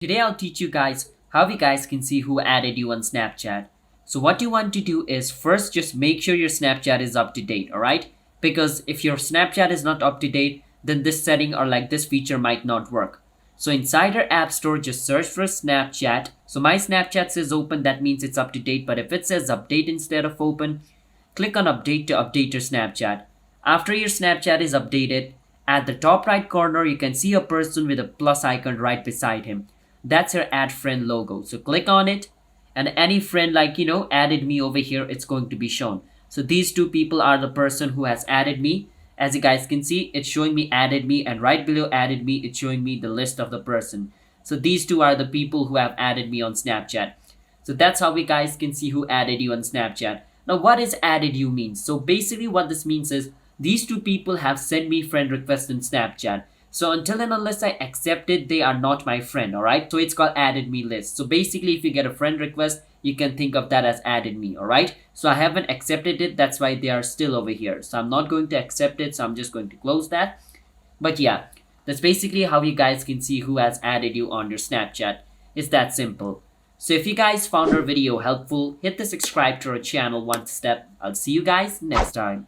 Today I'll teach you guys how you guys can see who added you on Snapchat. So what you want to do is first just make sure your Snapchat is up to date, alright? Because if your Snapchat is not up to date, then this setting or like this feature might not work. So inside your app store, just search for Snapchat. So my Snapchat says open, that means it's up to date. But if it says update instead of open, click on update to update your Snapchat. After your Snapchat is updated, at the top right corner, you can see a person with a plus icon right beside him. That's your add friend logo. So click on it and any friend added me over here, it's going to be shown. So these two people are the person who has added me. As you guys can see, it's showing me added me, and right below added me, it's showing me the list of the person. So these two are the people who have added me on Snapchat. So that's how we guys can see who added you on Snapchat. Now what is added you means? So basically what this means is these two people have sent me friend request in Snapchat. So until and unless I accept it, they are not my friend, alright? So it's called added me list. So basically if you get a friend request, you can think of that as added me, alright? So I haven't accepted it, that's why they are still over here. So I'm not going to accept it, so I'm just going to close that. But yeah, that's basically how you guys can see who has added you on your Snapchat. It's that simple. So if you guys found our video helpful, hit the subscribe to our channel one step. I'll see you guys next time.